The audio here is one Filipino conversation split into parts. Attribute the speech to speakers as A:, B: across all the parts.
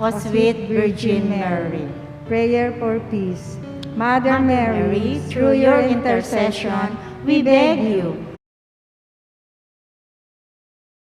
A: O sweet Virgin Mary.
B: Prayer for peace. Mother Mary,
A: through your intercession, we beg you,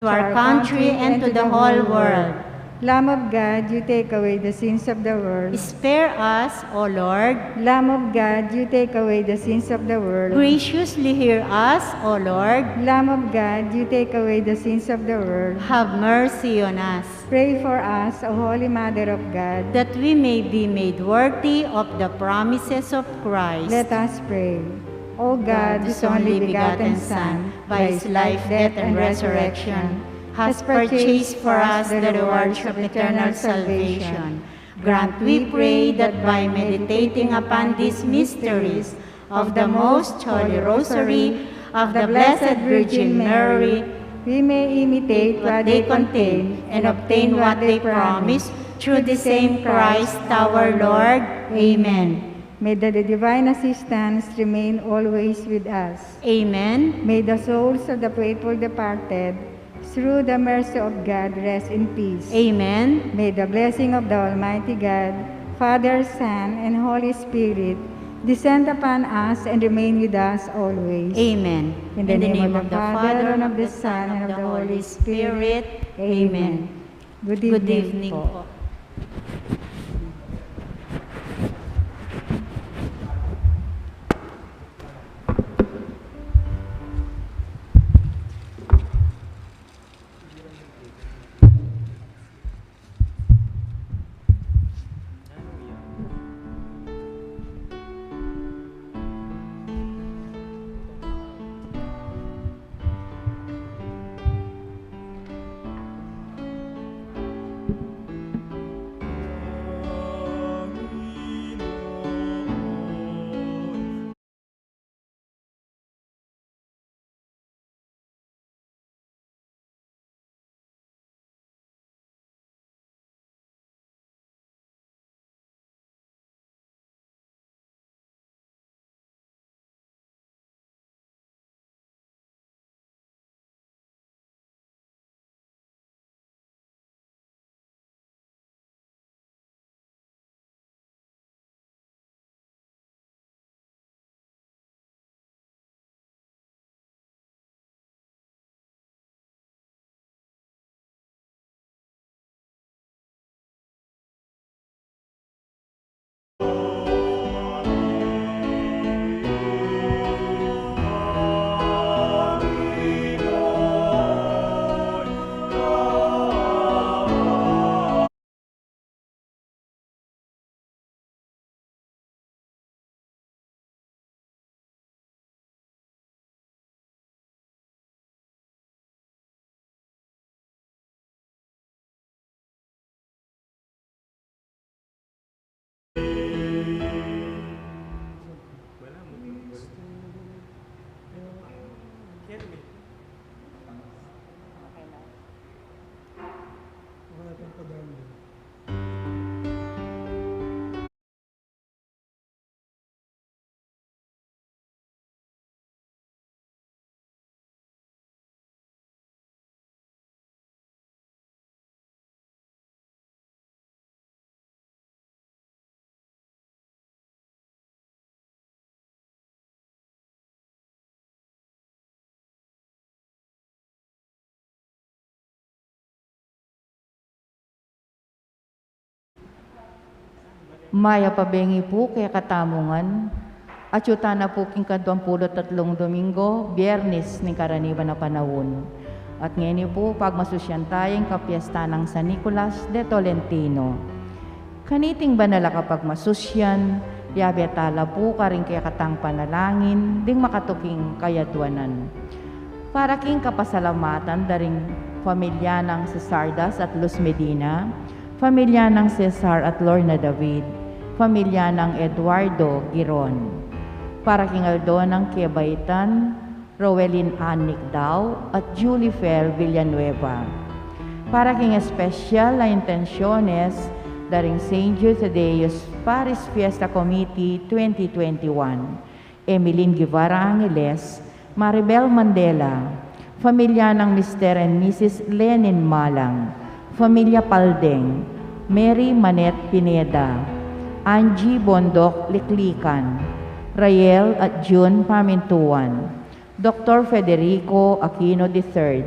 A: to our country and to the whole world.
B: Lamb of God, you take away the sins of the world.
A: Spare us, O Lord.
B: Lamb of God, you take away the sins of the world.
A: Graciously hear us, O Lord.
B: Lamb of God, you take away the sins of the world.
A: Have mercy on us,
B: Pray for us, O Holy Mother of God,
A: that we may be made worthy of the promises of Christ.
B: let us pray. O God, whose only begotten Son, by his life, death, and resurrection,
A: has purchased for us the rewards of eternal salvation. Grant, we pray, that by meditating upon these mysteries of the Most Holy Rosary of the Blessed Virgin Mary,
B: we may imitate
A: what they contain and obtain what they promise, through the same Christ our Lord. Amen.
B: May the divine assistance remain always with us.
A: Amen.
B: May the souls of the faithful departed, through the mercy of God, rest in peace.
A: Amen.
B: May the blessing of the Almighty God, Father, Son, and Holy Spirit descend upon us and remain with us always.
A: Amen.
B: In the name of the Father, and of the Son, and of the Holy Spirit. Amen. Good evening po.
C: Maya pabengi po kaya katamungan, at yuta na po king 23 Domingo, Biyernes ng karaniwan na panahon. At ngayon po, pagmasusyan tayong kapiesta ng San Nicolas de Tolentino. Kaniting ba nala kapag masusyan, yabetala po karing kaya katang panalangin, ding makatuking kayadwanan. Para king kapasalamatan daring pamilya ng Cesardas at Luz Medina, pamilya ng Cesar at Lorna David, pamilya ng Eduardo Giron. Para king Aldo ng Kiabaitan, Rowelyn Anik Dao at Julie Fel Villanueva. Para king espesyal na intensyones daring St. Jude Tadeus Paris Fiesta Committee 2021, Emeline Guevara Angeles, Maribel Mandela, pamilya ng Mr. and Mrs. Lenin Malang, pamilya Paldeng, Mary Manet Pineda, Angie Bondok Liklikan, Rael at June Pamintuan, Dr. Federico Aquino III,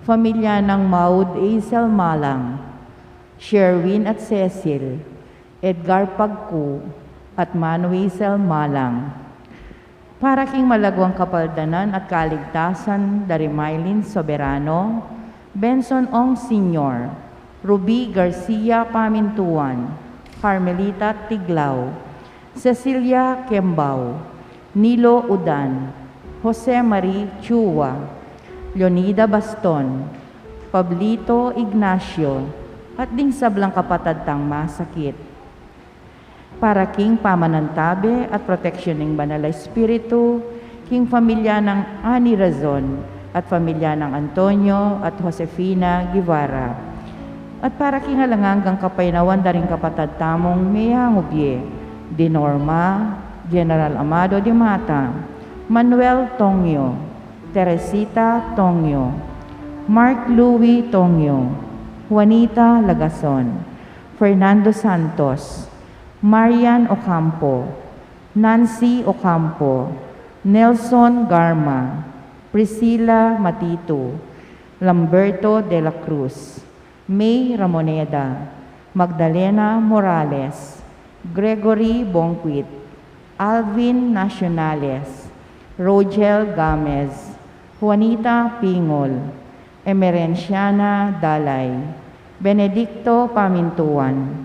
C: Pamilya ng Maud Aisel Malang, Sherwin at Cecil, Edgar Pagku, at Manuisel Malang. Para king malagwang kapaldanan at kaligtasan, Darimylin Soberano, Benson Ong Sr., Ruby Garcia Pamintuan, Carmelita Tiglao, Cecilia Kembao, Nilo Udan, Jose Marie Chua, Leonida Baston, Pablito Ignacio, at ding sablang kapatad tang masakit. Para king pamanantabe at proteksyon ng Banal na Espiritu, king pamilya ng Ani Razon at pamilya ng Antonio at Josefina Guevara. At para king halanganggang kapaynawan daring kapatad tamong Mayangubye, Di Norma, General Amado Di Mata, Manuel Tongyo, Teresita Tongyo, Mark Louis Tongyo, Juanita Lagason, Fernando Santos, Marian Ocampo, Nancy Ocampo, Nelson Garma, Priscilla Matito, Lamberto de la Cruz, May Ramoneda, Magdalena Morales, Gregory Bonquit, Alvin Nacionales, Rogel Gamez, Juanita Pingol, Emerenciana Dalay, Benedicto Pamintuan,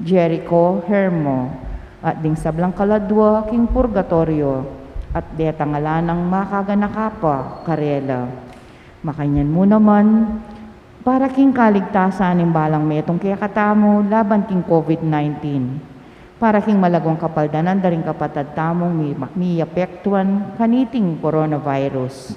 C: Jericho Hermo, at ding sablang kaladwa king purgatorio, at deta ngalanang makaganakapa karela. Makanyan mo naman, para king kaligtasan ng balang metong kaya katamo laban king COVID-19. Para king malagong kapaldanan daring kapatad tamong may apektuan kaniting coronavirus.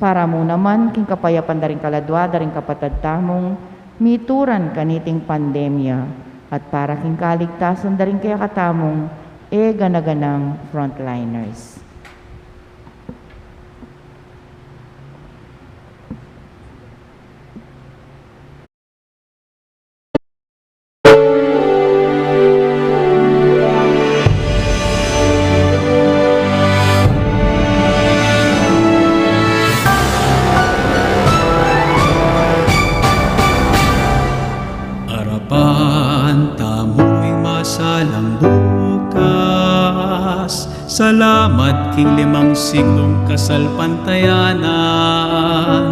C: Para mo naman king kapayapan daring kaladwa daring kapatad tamong mituran kaniting pandemya. At para king kaligtasan daring kaya katamong ganaganang frontliners.
D: Salamat king 5 siglong kasalpantayanan,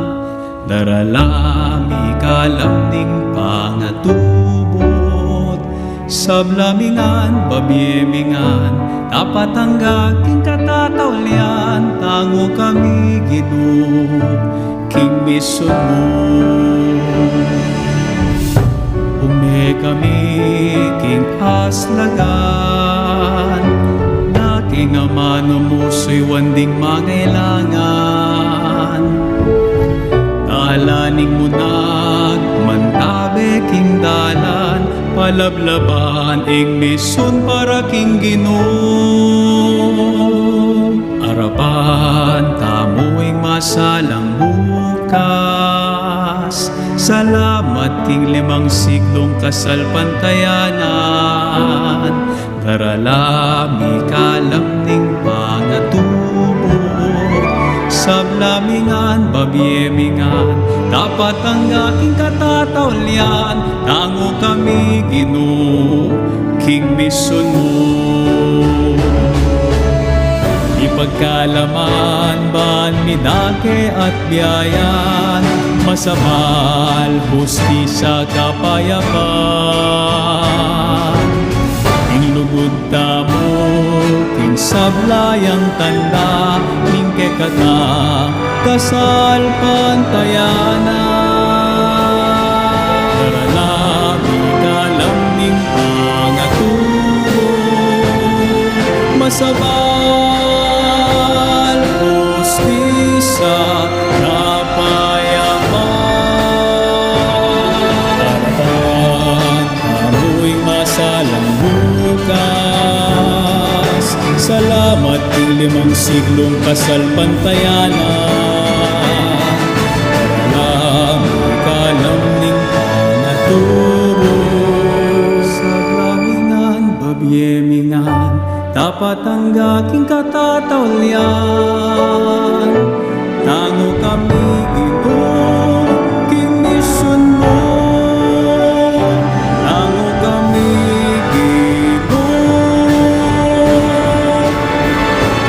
D: daralami kalamning pangatubot, sablamingan, babiemingan, tapat hangga king katatawlian, tango kami Ginoo, king mission mo. Ume kami king aslagan, king amano mo so'y wanding mangailangan. Talaning mo nagmantabe king dalan, palablaban ing misyon para king Ginoo. Arapan tamuing masalang bukas, salamat king 5 siglong kasalpantayanan, daralami kalamning pangatubot, sablamingan, babiemingan, dapat ang aking katatawlian, tango kami Ginoo, king mission mo. Ipagkalaman, ban midake at biyayan, masabal, hustisya, kapayapan. Lugod tamo, king sablayang tanda, ning kekata, kasal pantayanan. Daralami kalamning pangatubot, masabal, hustisya, kapayapan. Harapan, amoy masalang bukas, salamat king 5 siglong kasalpantayanan, daralami kalamning pangatubot, dapat ang aking katatawlian. Tango kami, Ginoo, king mission mo. Tango kami, Ginoo,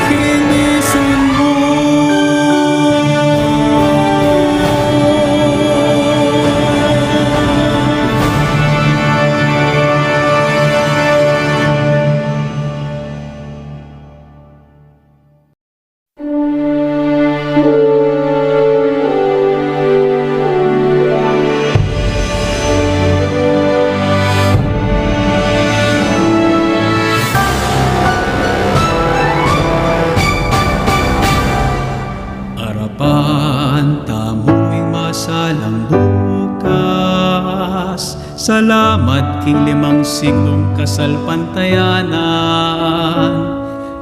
D: king mission mo. Arapan, tamo'y masalang bukas. Salamat king limang siglong kasalpantayanan.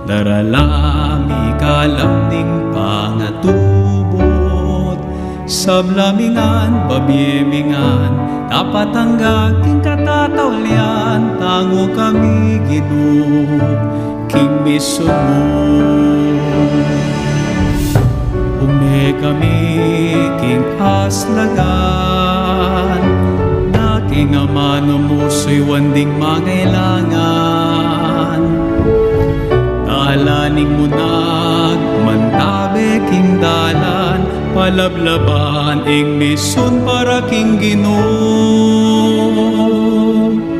D: Daralami kalamning pangatubot. Sablamingan, babiemingan, tapat ang aking katatawlian. Tango kami, Ginoo, king mission mo. Ume kami, king aslagan, naking amano mo so'y wanding mangailangan. Talaning mo nagmantabe king dalan, palablaban ing mission para king Ginoo.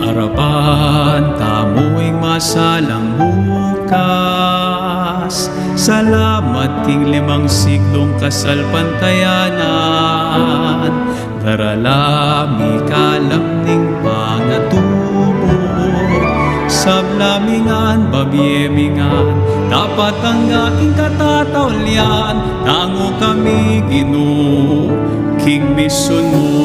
D: Arapan, tamo'y masalang bukas. Salamat king limang siglong kasalpantayanan. Daralami kalamning pangatubot. Sablamingan, babiemingan, tapat ang aking katatawlian. Tango kami, Ginoo, king mission mo.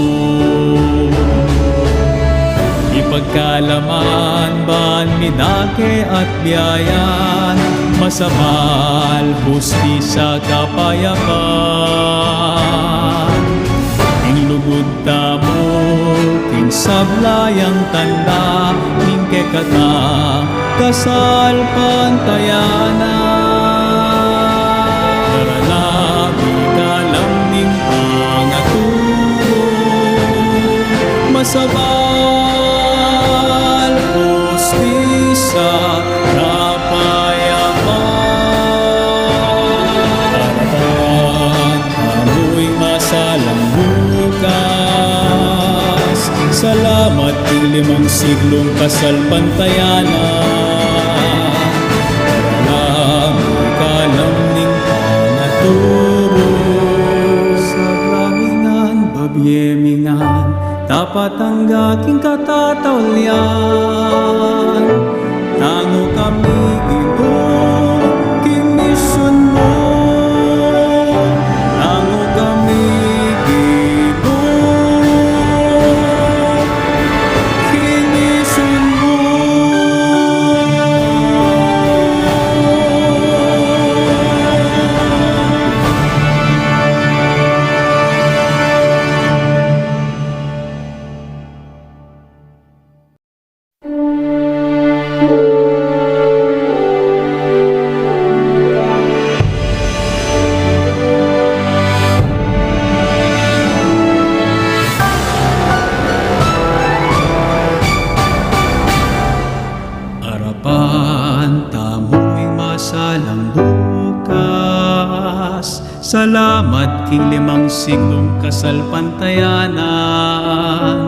D: Ipagkalaman, ban, minake at biyayan, masabal, hustisya, kapayapaan. King lugod tamo, king sablayang tanda, king kekata, kasal pantayanan. Daralami kalamning pangatubot, masabal, hustisya, kapayapaan. Arapan, tamo'y masalang bukas. Salamat king limang siglong kasalpantayanan. Daralami kalamning pangatubot. Sablamingan, babiemingan, tapat ang aking katatawlian. Tango kami, Ginoo, king mission mo. Tango kami, Ginoo, king mission mo. Arapan, tamo'y masalang bukas. Salamat king limang siglong kasalpantayanan.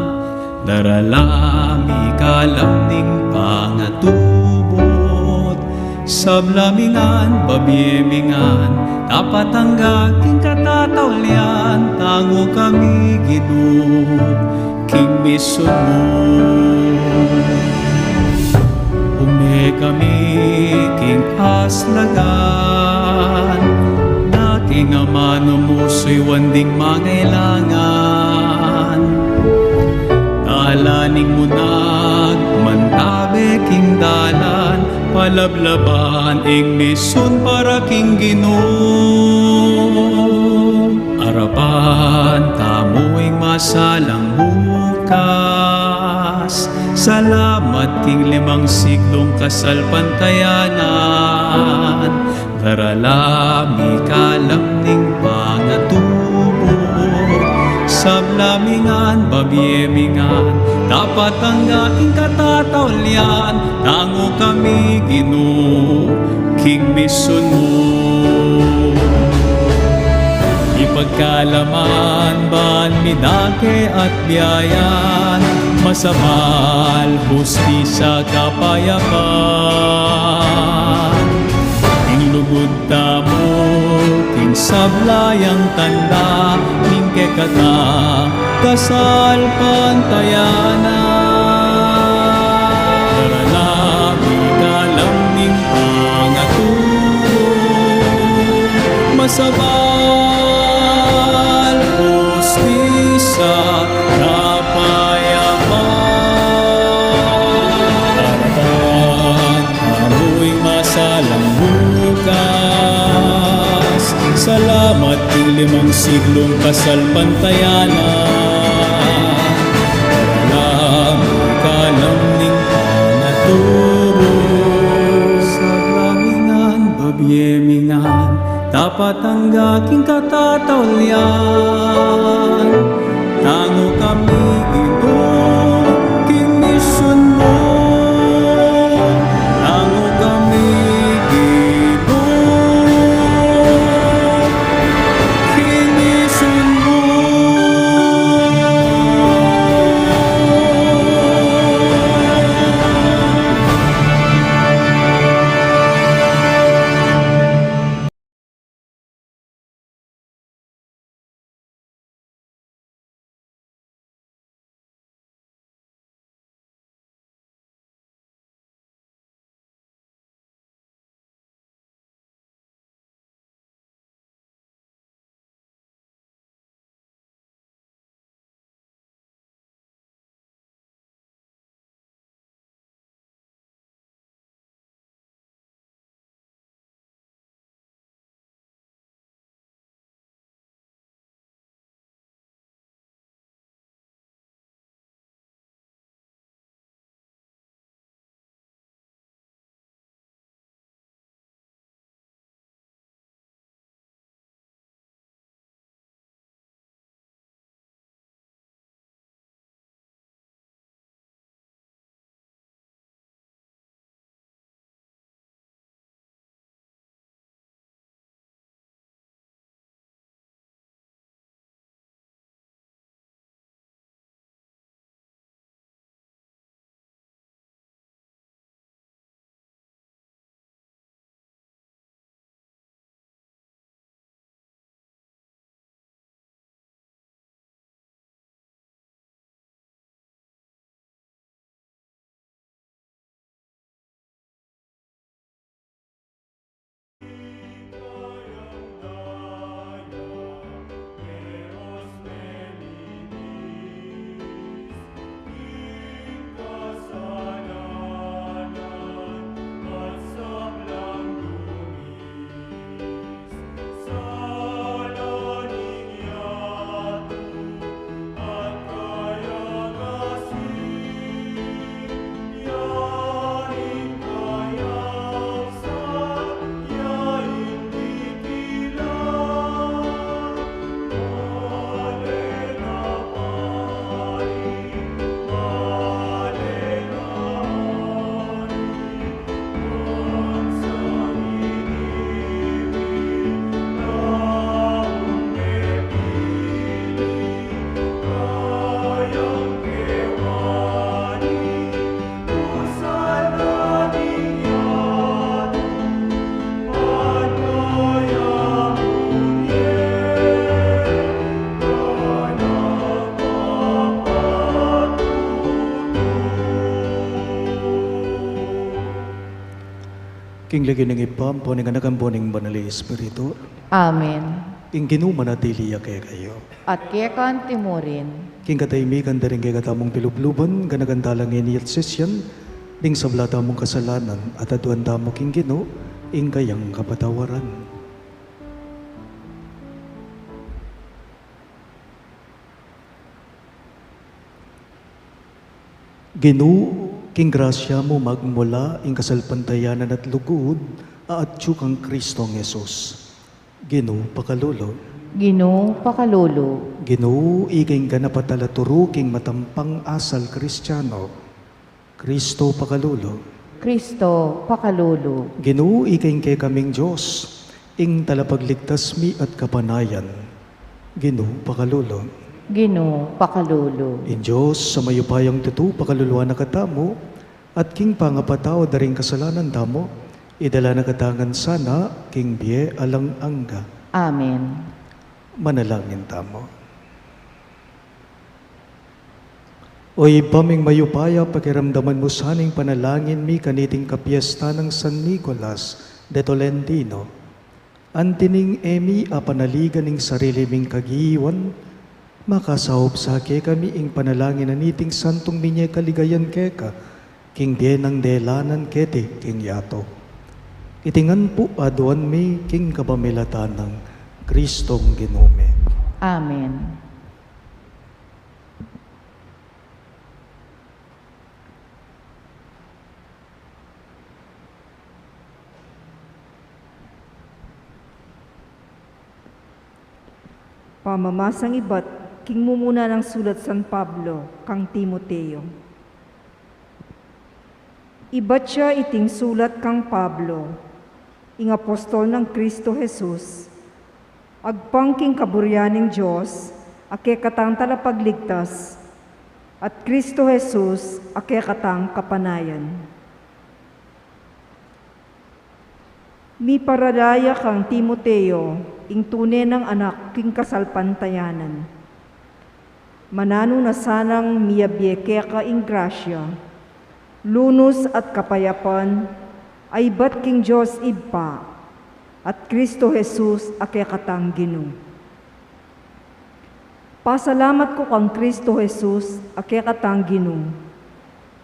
D: Daralami kalamning pangatubot. Sablamingan, babiemingan, tapat ang aking katatawlian. Tango kami, Ginoo, king mission mo. Ume kami, king aslagan, naking amano mo so'y wanding mangailangan. Talaning mo nagmantabe king dalan, palablaban ing mission para king Ginoo. Arapan, tamo'y masalang bukas. Salamat king 5 siglong kasalpantayanan, daralami kalamning pangatubo. Sablamingan, babiemingan, dapat tanggaing katatawlian, tango kami Ginoo, king mission mo. Ipagkalaman, ban midake at biyayan, masamal, hustisya, kapayapaan. Ing lugod tamo, king sablayang tanda, ning kekata, kasal pantayanan. Daralami kalam ning pangatubo, masabal, hustisya, kapayapaan. Harapan, amoy masalang bukas. Salamat king 5 siglong kasalpantayanan, daralami kalamning pangaturo. Sablamingan, babiemingan, dapat tanggaking katatawlian, tango kami Ginoo, king mission mo. Tango kami Ginoo, king mission mo.
E: King lagi ng ipam, poning anakan poning banali espiritu,
C: Amen.
E: king ginumanatili kaya kayo.
C: At kekan timurin,
E: King katahimikan daring kay katamong pilupluban, ganagantalang iniyat sesyan, ding sablata mong kasalanan, at aduan damo king gino, ing kayang kapatawaran. Ginoo, king grasya mo magmula ing kasalpantayanan at lugod, aatyo kang Kristong Yesus. Ginoo, pakalulo.
C: Ginoo, pakalolo.
E: Ginoo, iging ganapatalaturo king matampang asal Kristiyano. Kristo, pakalulo.
C: Kristo, pakalolo.
E: Ginoo, iging kay kaming Diyos, ing talapagligtas mi at kapanayan. Ginoo, pakalulo.
C: Ginoo, pakalolo.
E: In Diyos, sa mayupayang tutu, pakaluluwa na katamo, at king pangapatao daring kasalanan tamo, idala na katangan sana, king biye alang angga.
C: Amen.
E: Manalangin tamo. Oy, paming mayupaya, pakiramdaman mo saning panalangin mi kaniting kapiesta ng San Nicolas de Tolentino. Antining emi a panaligan ning sarili ming kagiiwan, makasahop sa ke kami ing panalangin aniting santong minye kaligayan keka, king bienang delanan kete king yato. Itingan po aduan mi king kabamilatan ng Kristong Ginome.
C: Amen.
F: Pamamasang iba't king mumuna ng sulat San Pablo kang Timoteo. Iba't siya iting sulat kang Pablo, ing apostol ng Kristo Jesus, agpangking kaburyaning Diyos, ake katang talapagligtas, at Kristo Jesus, ake katang kapanayan. Mi paradaya kang Timoteo, ing tunay ng anak king kasalpantayanan. Manano na sanang miyabyeke ka ing grasya, lunos at kapayapan, ay bat king Diyos ibpa, at Kristo Jesus ake katang Ginoo. Pasalamat ko kang Kristo Jesus ake katang Ginoo,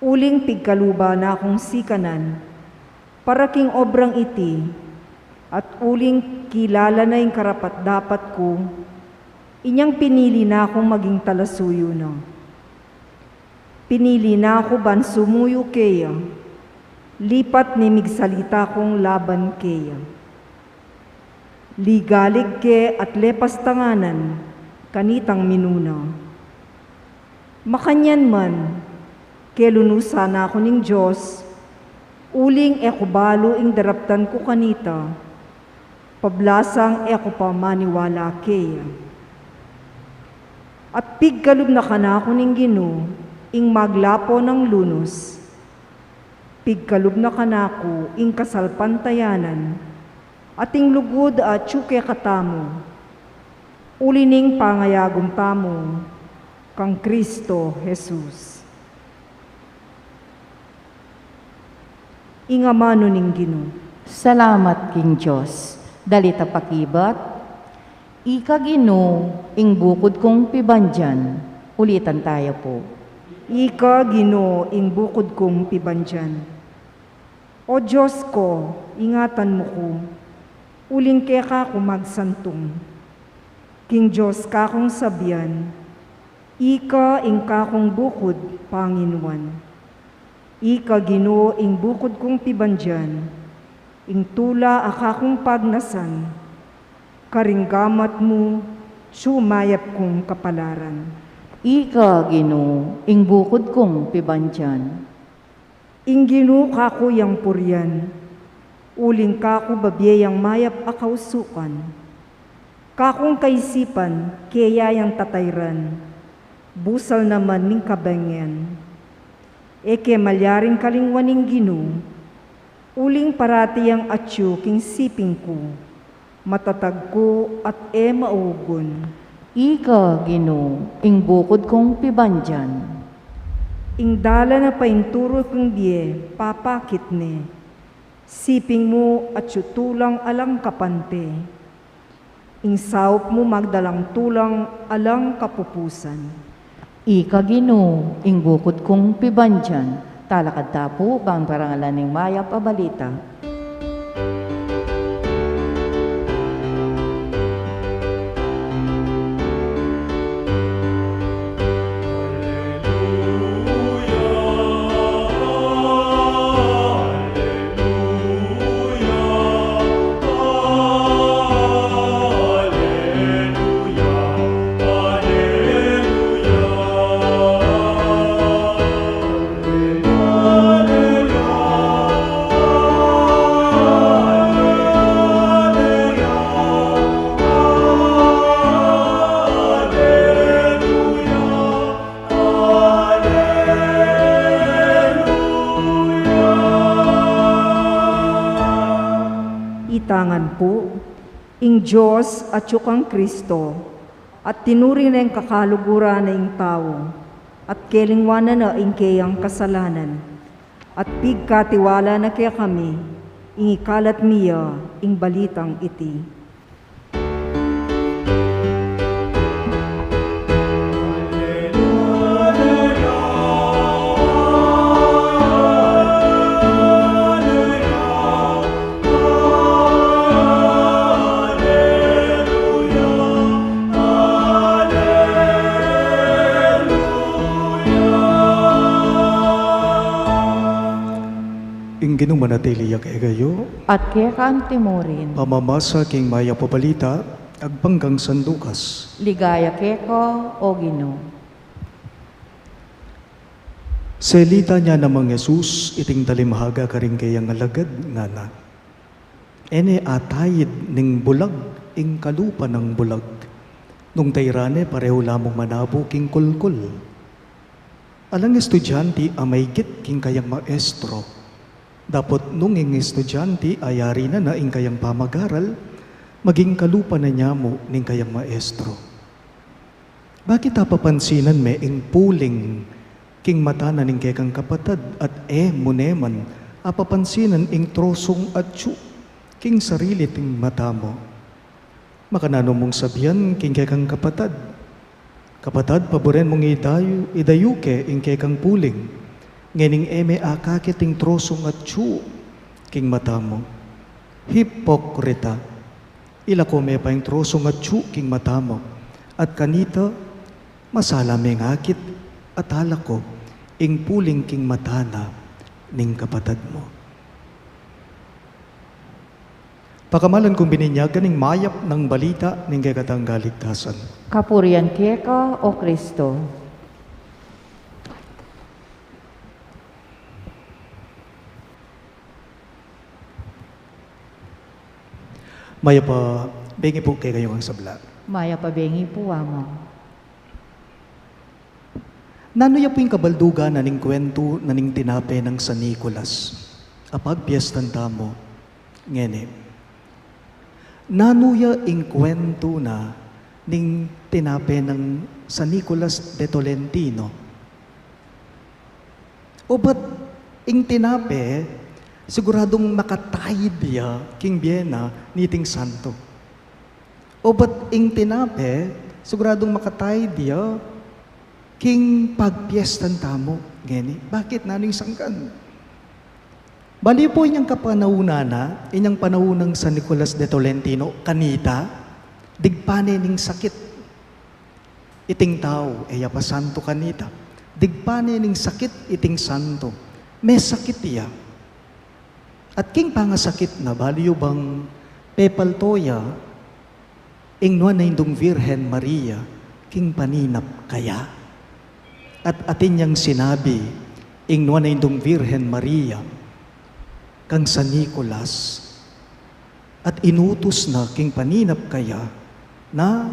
F: uling pigkaluba na akong sikanan, para king obrang iti, at uling kilala na yung karapat-dapat ko, inyang pinili na akong maging talasuyo na. Pinili na ako ban sumuyo keya, lipat ni migsalita kong laban keya. Ligalig ke at lepas tanganan, kanitang minuna. Makanyan man, kelunusa na ako ning Diyos, uling ekubalo ing daraptan ko kanita, pablasang eko pa maniwala keya. At pigkalog na kanako ning Ginoo, ing maglapo ng lunos. Pigkalog na kanako, ing kasalpantayanan, ating lugod at tsuke katamo, ulining pangayagom tamo, kang Kristo Jesus. Ingamano ning Ginoo.
C: Salamat king Diyos. Dalita pakibat, ika Ginoo, ing bukod kong pibandyan. Ulitan tayo po.
F: Ika Ginoo, ing bukod kong pibandyan. O Diyos ko, ingatan mo ko, uling keka ko magsantong. King Diyos ka kong sabyan, ika ing kakong bukod, Panginuan. Ika Ginoo, ing bukod kong pibandyan, ing tula akakong pagnasan, karinggamat mo, sumayap kong kapalaran.
C: Ika Ginoo, ing bukod kong pibandyan.
F: Ing Ginoo kako yang puryan, uling kako babiyayang mayap akausukan. Kakong kaisipan, kaya yang tatayran, busal naman ning kabangyan. Eke malyaring kalingwaning Ginoo, uling parati ang atyo king siping ko, matatag ko at maugon.
C: Ika Ginoo, ing bukod kong pibandyan.
F: Ing dala na painturo kong biye, papakit ne, siping mo at tulang alang kapante. Ing saup mo magdalang tulang alang kapupusan.
C: Ika Ginoo, ing bukod kong pibandyan. Talakad tapo, bang parangalan ng mayap a balita.
F: bitangan po, ing Diyos at yukang Kristo, at tinuri na yung kakaluguran na ing tao, at kelingwanan na ing kayang kasalanan, at pigkatiwala na kaya kami, ing ikalat miya, ing balitang iti.
E: Ginong manatili yak egayo,
C: At kaya kaan timorin,
E: pamamasa king maya pabalita, agpanggang sandukas.
C: ligaya keko o Ginoo.
E: Selita niya namang Jesus, iting talimhaga karing kayang alagad nga na. Ene atayid ning bulag, ing kalupa ng bulag. Nung tayrane pareho lamang manabo king kulkul. Alang estudyante amay git king kayang maestro. Dapat nung ing estudyante ayari na ing kayang pamagaral, maging kalupa na niya mo ning kayang maestro. Bakit papansinan me ing puling king mata na ning kayang kapatad at muneman apapansinan ing trosong at tsu king sarili ting mata mo. Makanano mong sabihan king kayang kapatad. Kapatad, paboren mong idayuke ing kayang puling. Ngening eme akakiting trosong at tsu king mata mo. Hipokrita. Ila ko me pa yung trosong at tsu king mata mo. At kanita, masala me ngakit at hala ko ing puling king mata na ning kapatad mo. Pakamalan kong bininyagan ning mayap ng balita ning kayakatang galigtasan.
C: Kapurian keko o Kristo.
E: Maya pa, bengi po kayo ang sabla.
C: Maya pabengi po amo.
E: Nanoya po yung kabalduga na ning kwento na ning tinape ng San Nicolas. Apag piyestan tamo, ngene. Nanuya ing kwento na ning tinape ng San Nicolas de Tolentino. O ba't ing tinape, siguradong makatayid diya king Biena niting santo. O ba't ing tinape, siguradong makatayid diya king pagpiestan tamo. Gani, bakit naning sangkan? Bali po inyang kapanahunana, inyang panahunang San Nicolas de Tolentino, kanita, digpane ning sakit. Iting tao, pa santo kanita. Digpane ning sakit, iting santo. May sakit iya. At king pangasakit na, baliyo bang pepaltoya, ingnuan na indong Virhen Maria, king paninap kaya. At atin niyang sinabi, ingnuan na indong Virhen Maria, kang San Nicolas, at inutos na king paninap kaya, na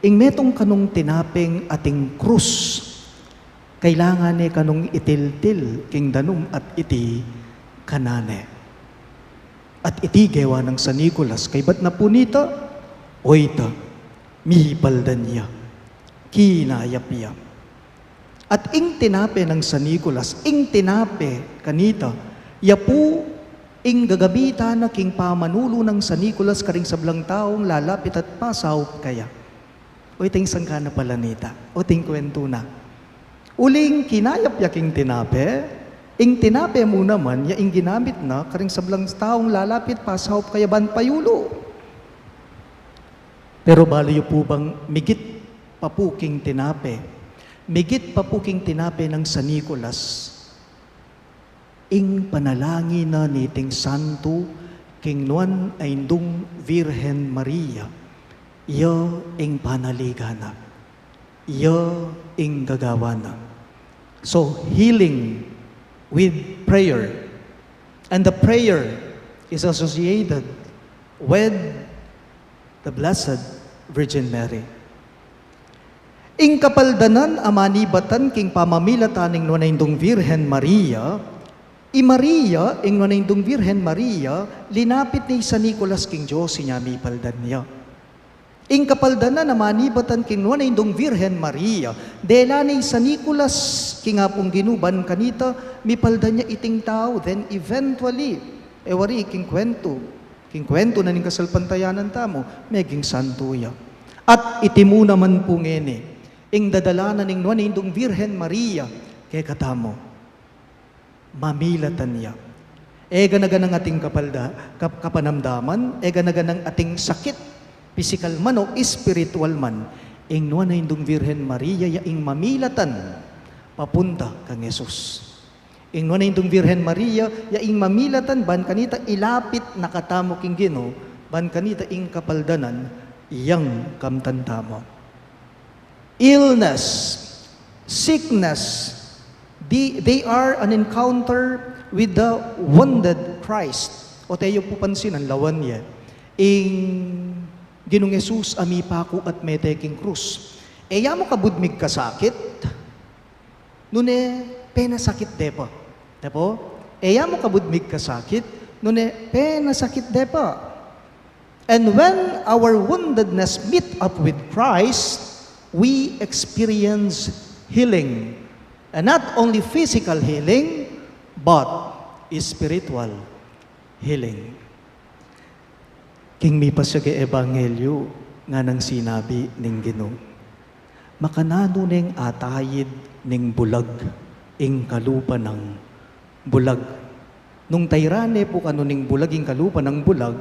E: ing metong kanong tinapeng ating krus, kailangan ni kanong itiltil king danum at iti kanane. At iti gawa ng San Nicolas, kay ba't na punita? Oyta, mihipaldan niya, kinayap niya. At ing tinape ng San Nicolas, ing tinape kanita, yapu ing gagabita na king pamanulo ng San Nicolas karing sablang taong lalapit at pasaw kaya. O iting sangkana pala nita, o ting kwento na. Uling kinayap ya king tinape, ing tinape mo naman, ya ing ginamit na karing sablang taong lalapit pasaw kaya ban payulo. Pero baliyo po bang migit papuking tinape, migit papuking tinape ng San Nicolas, ing panalangin na niting santo, king nuan ay indong Virhen Maria, iya ing panaligana, iya ing gagawana. So, healing with prayer. And the prayer is associated with the Blessed Virgin Mary. Ing kapaldanan amanibatan king pamamilataning nuan ay indong Virhen Maria, Maria, ing nanindong Virhen Maria, linapit ni San Nicolas king Diyos, sinyami paldan niya. Ing kapaldan na namanibatan king nanindong Virhen Maria, dela ni San Nicolas king apong ginuban kanita, mipaldan niya iting tao, then eventually, ewari king kwento na ning kasalpantayanan tamo, meging santuya. At itimu naman po ngeni, ing dadalanan ning nanindong Virhen Maria, kay katamo, mamilatan niya. Ega na ganang ating kapanamdaman, ega na ganang ating sakit, physical man o spiritual man, ing nuwan na indong Virhen Maria, yaing mamilatan, papunta kang Jesus. Ing nuwan na indong Virhen Maria, yaing mamilatan, ban kanita ilapit nakatamo king Ginoo, ban kanita ing kapaldanan, iyang kamtantamo. Illness, sickness, they are an encounter with the wounded Christ. O tayo po pansin ang lawan niya. Ing Ginong Jesus amipaku at meteking krus. Eya mo kabudmig kasakit, nune pena sakit depa. Depo? Eya mo kabudmig kasakit, nune pena sakit depa. And when our woundedness meet up with Christ, we experience healing. And not only physical healing, but spiritual healing. King mi pasage ebanghelyo nga nang sinabi ning Ginoo. Makanano ning atayid ning bulag ing kalupa ng bulag. Nung tayrane po kano ning bulag ing kalupa ng bulag,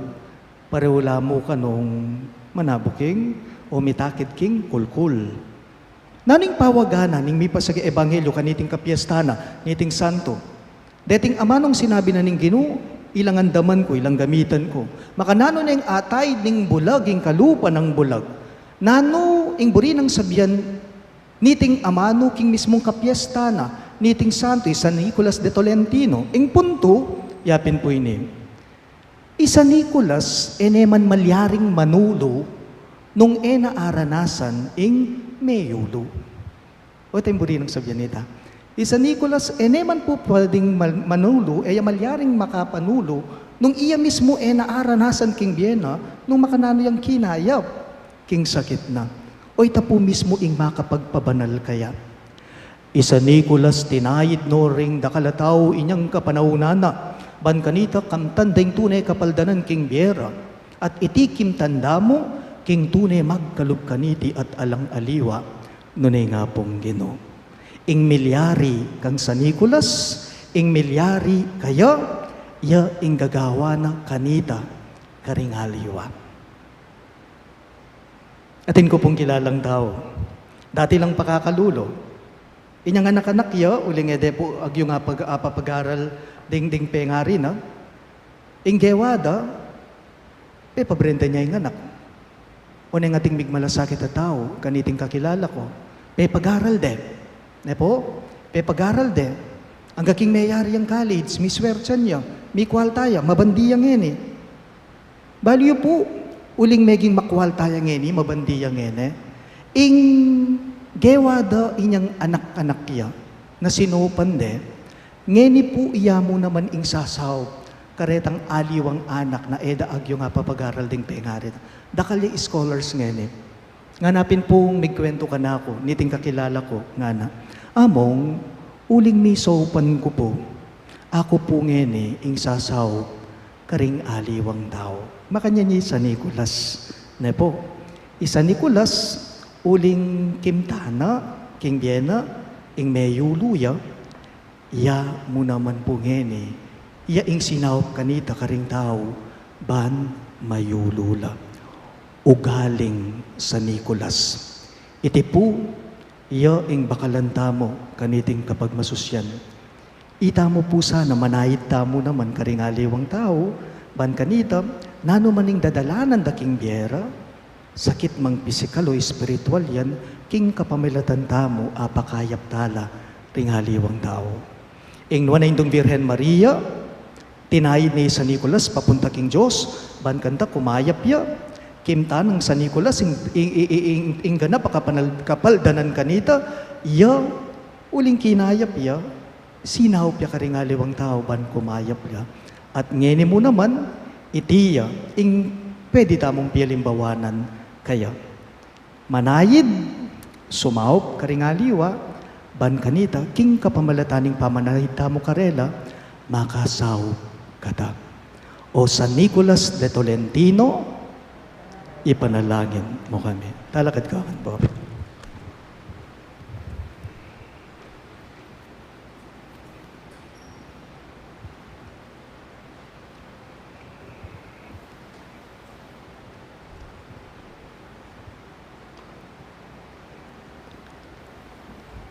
E: parewala mo kanong manabuking o mitakid king kulkul. Naning pawagana ning mi pasage ebanghelyo kaniting kapiestana, niting santo. Deting amanong sinabi na ning Ginoo, ilang andaman ko, ilang gamitan ko. Makanano na yung atay ning bulag, yung kalupa ng bulag. Nano, ing buri ng sabyan, niting amano, king mismong kapiestana, niting santo, San Nicolas de Tolentino. Ing punto, yapin po ini. San Nicolas, eneman malyaring manulo, nung aranasan, ing mayulo. O ito yung buri ng sabyan nita. San Nicolas, eneman po pwedeng manulo, malyaring makapanulo, nung iya mismo naaranasan king Viena, nung makanano yung kinayap, king sakit na. O ita po mismo ing makapagpabanal kaya. San Nicolas, tinayid no ring dakalataw inyang kapanaunana, ban kanita kamtandeng tunay kapaldanan king Viera, at itikim tanda mo, king tunay magkalub kaniti at alang aliwa, nunay nga pong Ginoo. Ing milyari kang San Nicolas, ing milyari kaya, ya ing gagawa na kanita karingaliwa. Atin ko pong kilalang tao, dati lang pakakalulo, inyang anak-anak ya, uling po agyo nga pag-aral ding pengari na, ing gewada, pabrenta niya yung anak. Unang ating migmalasakit na tao, kaniting kakilala ko, pag-aral de. Nepo, pag-aral de. Ang gaking mayari ang college, miswerchan niya, mi kwaltaya, mabandiyang ngeni. Baliyo po, uling meging makwaltaya ngeni, mabandiyang ngeni. Ing gewada inyang anak-anak ya, na sinupan de, ngeni po iya mo naman ing sasaw, karetang aliwang anak na eda agyo nga papag-aral ding pengarit. Dakalya scholars ngeni. Nganapin pong migkwento ka na ako, niting kakilala ko, nga na. Among, uling misopan ko po, ako po ngeni, ing sasaw, karing aliwang tao. Makanya ni San Nicolas. Ne po, San Nicolas, uling kimtana, king Viena, ing mayuluya, ya mo naman po ngeni, ya ing sinawap kanita karing tao, ban mayulula. Ugaling San Nicolas. Iti po, iya ing bakalanta mo, kaniting kapag masusyan. Ita mo po sana, manayit tamo naman karingaliwang tao, ban kanita, nano maning dadalanan da king Viera, sakit mang pisikal o spiritual yan, king kapamilatan tamo, apakayap tala, ringaliwang tao. Ing nuwan na indong Virhen Maria, tinayid ni San Nicolas, papunta king Diyos, ban kanta kumayap ya, kimta ng San Nicolas, ing ganap kapaldanan kanita, ya, uling kinayap ya, sinaw pya karingaliwang tao ban kumayap ya. At ngeni mo naman, itiya, ing pwede tamong pialimbawanan kaya. Manayid, sumaup karingaliwa, ban kanita, king kapamalataning pamanahid tamo karela, makasaw kata. O San Nicolas de Tolentino, ipanalangin mo kami. Talakad ka po.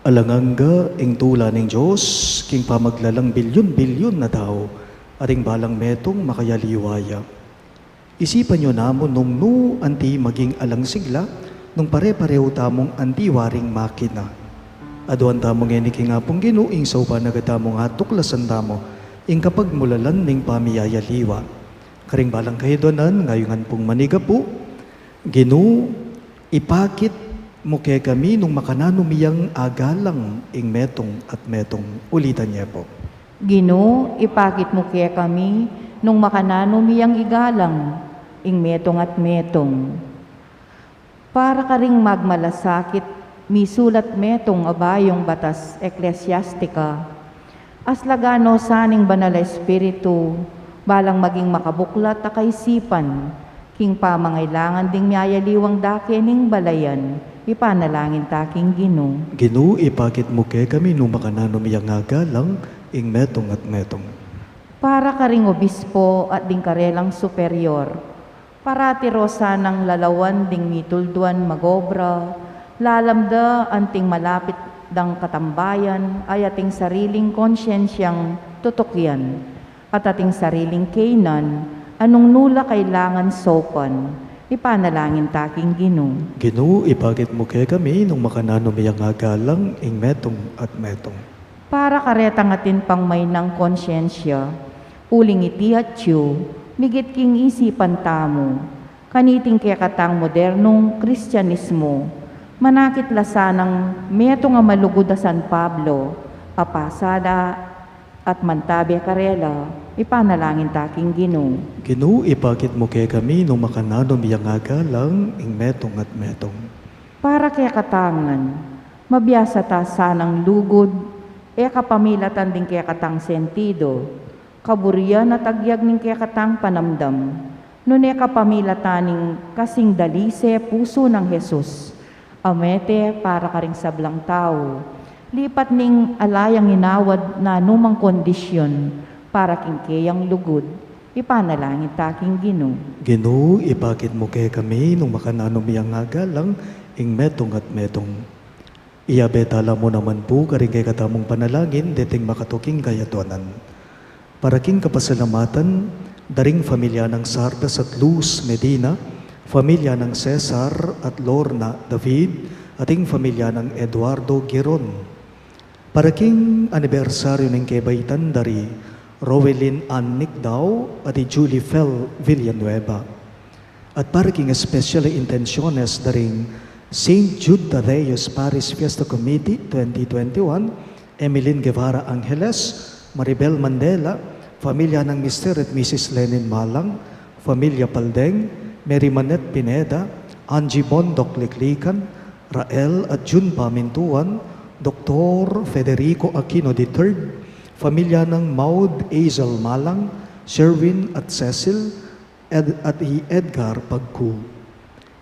E: Alanganga ing tula ng Diyos, king pamaglalang bilyon-bilyon na tao, ating balang metong makayaliwaya. Isipan nyo namon nung no anti maging alang sigla, nung pare-pareho tamong anti waring makina. Aduan tamong eniking apong ginuing sa upan nagatamong atuklasan tamo, ing kapag mulalan ning pamiyayaliwa. Karing balang kahidonan, ngayongan pong manigapu, ginu, ipakit mo kaya kami nung makananumiyang agalang ing metong at metong. Ulitan niya po.
C: Ginoo, ipakit mo kaya kami nung makananumiyang igalang ing metong at metong. Para ka ring magmalasakit, misulat metong abayong batas eklesyastika. Aslagano saning banal na espiritu, balang maging makabuklat ta kaisipan, king pamangailangan ding miyayaliwang dake ning balayan, ipanalangin taking Ginoo.
E: Ginoo, ipakit mo kaya kami nung makananumiyang agalang ing metong at metong.
C: Para ka ring obispo at ding karelang superior, parati rosa ng lalawan ding mitulduan magobra, lalamda anting malapit dang katambayan, ay ating sariling konsyensyang tutukyan, at ating sariling kainan, anong nula kailangan sopan, ipanalangin taking Ginoo.
E: Ginoo, ipakit mo kaya kami nung makananumiyang agalang ing metong at metong.
C: Para karetang atin pang may ng konsyensya, uling iti at yu, migit king isipan tamo, kaniting kaya katang modernong Kristyanismo, manakit lasanang meto nga malugod a San Pablo, apasada at mantabi karela, ipanalangin taking Ginoo.
E: Ginoo, ipakit mo kaya kami nung makananumiyang agalang ing metong at metong.
C: Para kaya katangan, mabiyasa ta sanang lugod, kapamilatan din kaya katang sentido, kaburian at agyag ning kaya katang panamdam, nun kapamilataning kasing dalise puso ng Jesus, amete para karing sablang tao, lipat ning alayang inawad na numang kondisyon, para kingkayang lugod, ipanalangin taking Ginoo.
E: Ginoo, ipakit mo kaya kami nung makananumiyang agalang ing metong at metong. Iyabetala mo naman po karing kay katamong panalangin deting makatuking kayatonan. Para king kapasalamatan, daring familya ng Sardas at Luz Medina, familya ng Cesar at Lorna David, ating familya ng Eduardo Giron. Para king anibersaryo ng kebaitan dari Rowelyn Ann Nicdao at Julie Fel Villanueva. At para king especially intenciones daring St. Jude Tadeus Paris Fiesta Committee 2021, Emeline Guevara Angeles, Maribel Mandela, familya ng Mr. at Mrs. Lenin Malang, familya Paldeng, Mary Manette Pineda, Angie Bondok Liklikan, Rael at June Pamintuan, Dr. Federico Aquino III, familya ng Maud Azel Malang, Sherwin at Cecil, at Edgar Pagku.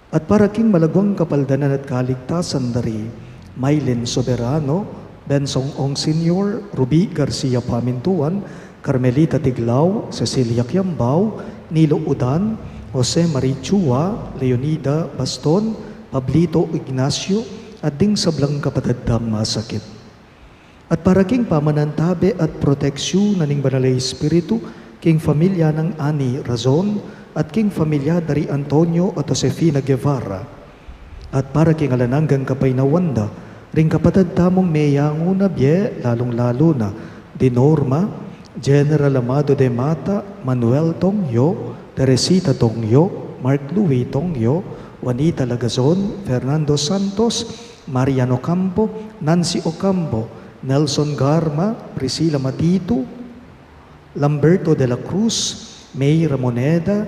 E: At para king malagwang kapaldanan at kaligtasan dari Mylene Soberano, Bensong Ong Sr., Ruby Garcia Pamintuan, Carmelita Tiglao, Cecilia Quiambao, Nilo Udan, Jose Marichua, Leonida Baston, Pablito Ignacio, at ding sablang kapatadang masakit. At para king pamanantabe at proteksyon na ning banalay espiritu, king familya ng Ani Razon, at king familya dari Antonio at Josefina Guevara. At para king alananggang kapay na Wanda, ring kapatad tamong meyango na bye, lalong-lalo na, di Norma, General Amado de Mata, Manuel Tongyo, Teresita Tongyo, Mark Louis Tongyo, Juanita Lagazon, Fernando Santos, Mariano Campo, Nancy Ocampo, Nelson Garma, Priscilla Matito, Lamberto de la Cruz, May Ramoneda,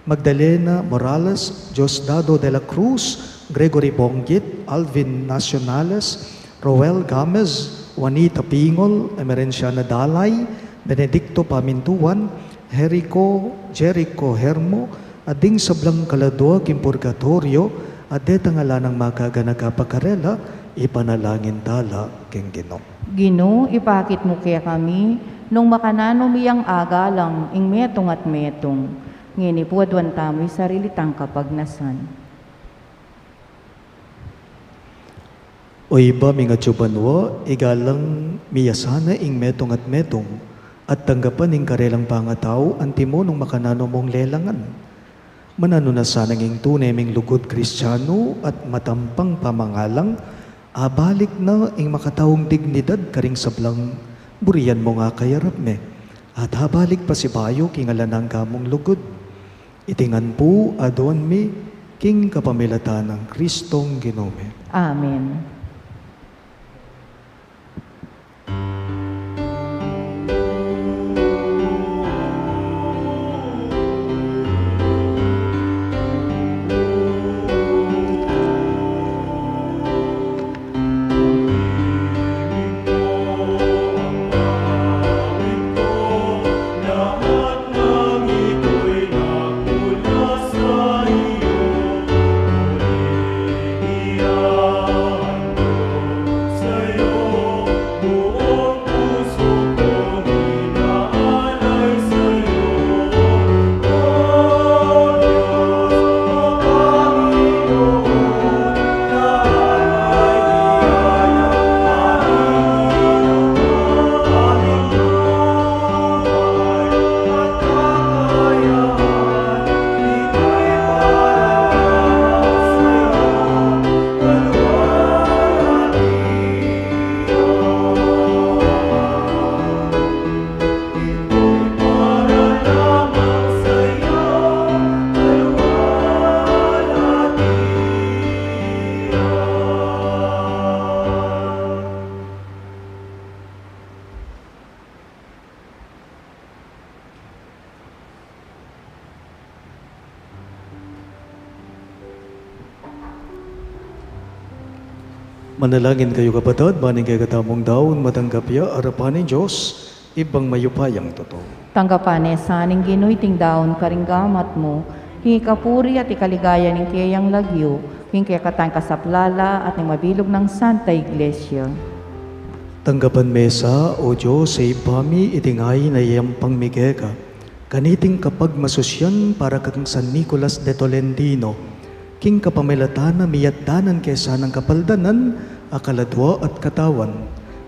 E: Magdalena Morales, Diosdado de la Cruz, Gregory Bonggit, Alvin Nacionales, Roel Gamez, Juanita Pingol, Emerenciana Dalay, Benedicto Pamintuan, Jericho Hermo, ading sablang kaladwa kim purgatorio, adeta ngalanang makaganagapakarela, ipanalangin tala keng Ginoo.
C: Ginoo, ipakit mo kaya kami, nung makanano miyang agalang, ing metong at metong, ngini po adwan tamo'y sarilitang kapagnasan.
E: O iba mga tsubanwa, igalang miyasana ing metong at tanggapan ing karelang pangataw, antimo nung makanano mong lelangan. Manano na sanang ing tunay ming lugod Kristiyano at matampang pamangalang, abalik na ing makataong dignidad karing sablang burian mo nga kayarap me. At habalik pa si bayo kingalanang kamong lugod. Itingan po adon mi king kapamilatan ng Kristong Ginome.
C: Amen.
E: Manalangin kayo kapatid, baning kayo katamong daon, matanggap ya, arapan ni Diyos, ibang mayupayang totoo.
C: Tanggapan saning Ginoo'y tingdaon karinggamat mo, hingi kapuri at ikaligaya ng kiyang lagyo, hingi katang kasaplala at ng mabilog ng Santa Iglesia.
E: Tanggapan mesa, o Diyos, sa ipami itingay na iyang pangmigeka, kaniting kapag masusyan para kang San Nicolas de Tolentino, king kapamilatan na miyaddanan kesa ng kapaldanan, akaladwa at katawan.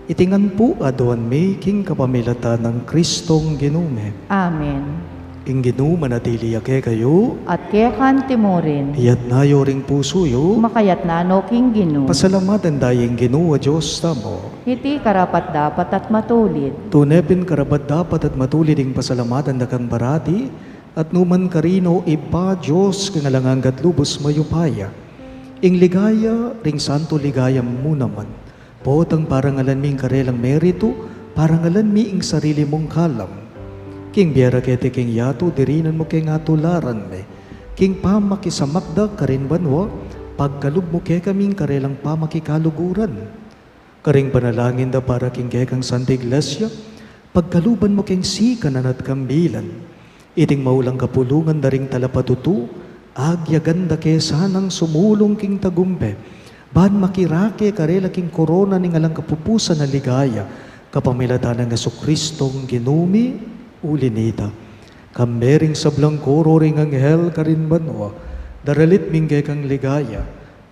E: Itingan po aduan mi king kapamilatan ng Kristong Ginome.
C: Amen.
E: Ing Ginoo manatili ake kayo,
C: At kaya kanti mo rin,
E: iyat nayo ring pusoyo,
C: makayat na no king Ginoo.
E: pasalamatan dayeng Ginoo a Diyos tamo.
C: Iti karapat dapat at matulid.
E: Tunepin karabat dapat at matulid ing pasalamatan na kang barati, at numan karino iba Diyos kangalanganggat lubos mayupaya. Ing ligaya, ring santo ligaya mo naman. Potang parangalan mi ing karelang merito, parangalan mi ing sarili mong kalam. King biara kete king yato, dirinan mo king atularan me. King pamakisamakda karin banwa, pagkalub mo ke kaming karelang pamakikaluguran. Karing panalangin da para king kekang Santa Iglesia, pagkaluban mo king sikanan at kambilan. Iting maulang kapulungan da ring talapatutu, agyaganda ke sanang sumulong king tagumbe. Ban makirake karela king korona ning alang kapupusan na ligaya, kapamilatan ng Jesucristong Ginumi, ulinita. Kambering sablang koro ring anghel karin banwa, daralit mingge kang ligaya,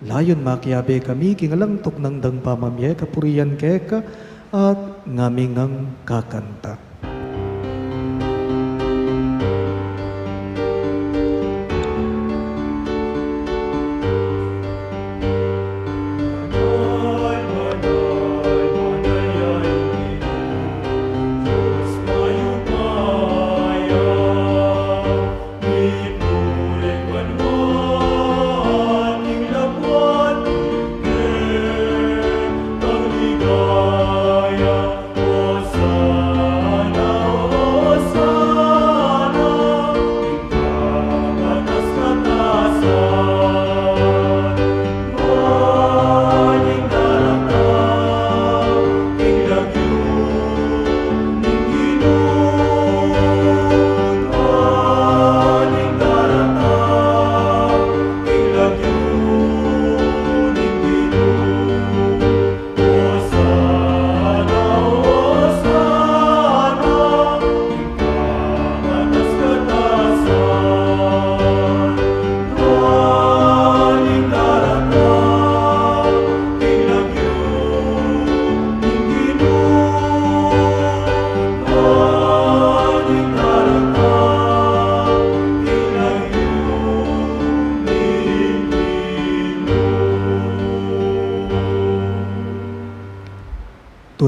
E: layon makiabe kami kingalang tuknang dang pamamye kapurian keka, at ngamingang kakanta.
G: Ang ligaya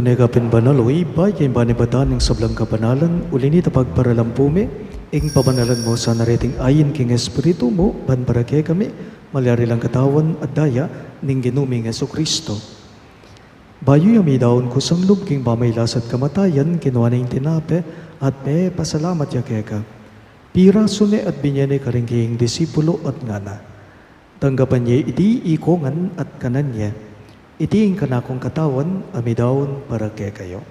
E: negapin banaloy, bagay banibatan ng sablang kabanalan, ulinita pagparalampume, ing pabanalan mo sa nariting ayin king Espiritu mo, banbarake kami, malyari lang katawan at daya, ning ginuming Jesucristo. Bayo yami daon ko sang lub king pamaylas at kamatayan, kinuha na yung tinape, at may pasalamat ya keka. Pira sune at binyane karingking disipulo at ngana. Tanggapan niya iti ikongan at kanan niya. Iti ang kanakong katawan, amidawon para kay kayo.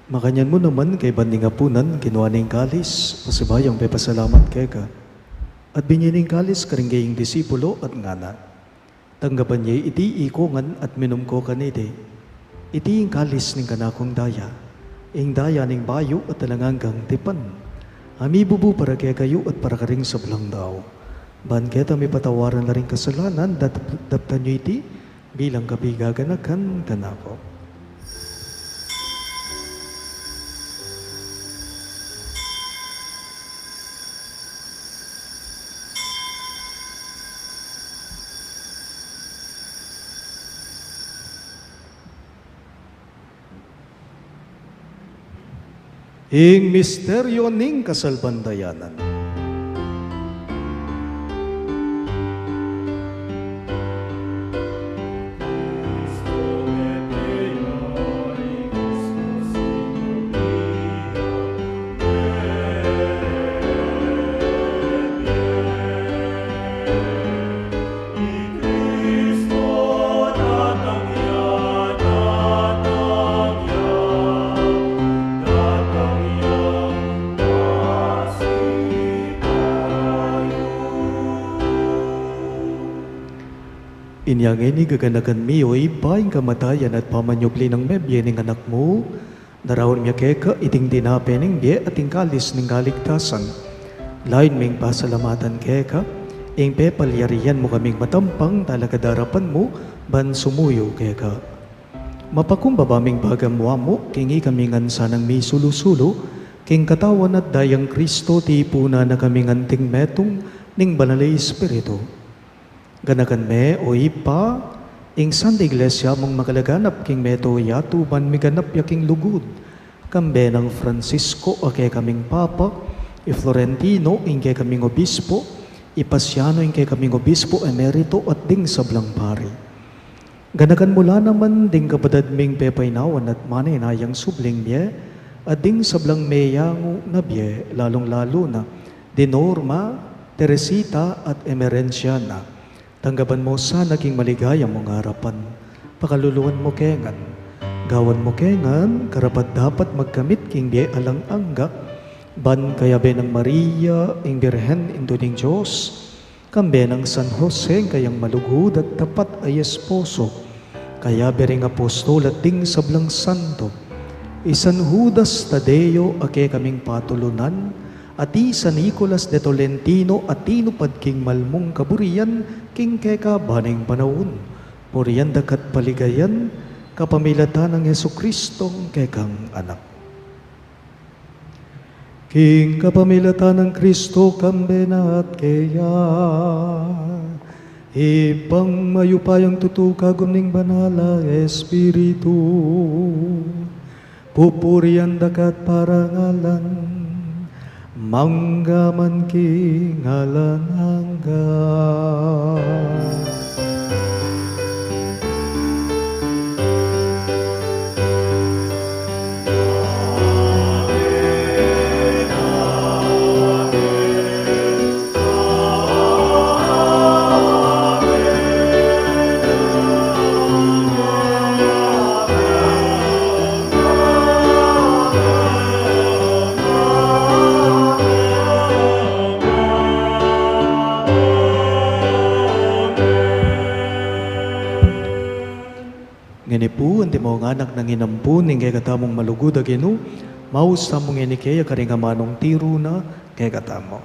E: Makanyan mo naman kay banding apunan, kinuha ning kalis, pasibayang pepasalamat kay ka. At binyining kalis karinggaying disipulo at ngana. Tanggapan niya iti ikongan at minum ko kanide. Iti yung kalis ning kanakong daya. Ing daya ning bayo at talanganggang tipan. Ami bubu para kay kayo at para karing sablang daw. Ban keta may patawaran na rin kasalanan, daptan niyo iti bilang kapigaganakan kanako. Ing misteryo ning kasalbandayanan. Inyangin ni gaganagan miyoy, baing kamatayan at pamanyugli ng mebye ning anak mo, narawon miya keka iting dinape ning biye at kalis ning kaligtasan. Lain ming pasalamatan keka, ing pepalyarian mo kaming matampang talakadarapan mo, ban sumuyo keka. Mapakumbabaming bagam mo, kingi kami ngansa ng mi sulusulo, king katawan at dayang Kristo ti puna na kami nganting metong ning banalay Espiritu. Ganakan me o ipa, ing Santa Iglesia mong makalaganap king meto yatu ban miganap yaking lugod. Kambe ng Francisco o kay kaming Papa, i Florentino ing kay kaming Obispo, i Pasiano ing kay kaming Obispo Emerito at ding sablang pari. Ganakan mula naman ding kapatid ming pepaynawan at maninayang subling niya, at ding sablang meyango na biye, lalong-lalo na, di Norma, Teresita at Emerenciana. Tanggapan mo sa naging maligaya mong harapan. Pakaluluan mo kengan. Gawan mo kengan, karapat dapat magkamit king biye alang angga. Ban kayabe ng Maria, ing Birhen, indo ning Diyos. Kambe ng San Jose, kayang malugod at tapat ay esposo. Kayabe ring apostol at ding sablang santo. Isan Judas Tadeo, ake kaming patulunan. Ati San Nicolas de Tolentino at tinupad king malmong kaburian king keka baning panahon. Puriyan dakat paligayan kapamilatan ng Jesukristong kekang anak. King kapamilatan ng Kristo kambe na at kaya ipang mayupayang tutukagom ning banala Espiritu. Pupuriyan dakat parangalan manggaman ki ngalan angga. Nginipu, hindi mo nga anak nang inampun, hindi katamong malugod aginu, maus tamong inikaya karingamanong tiro na kay katamo.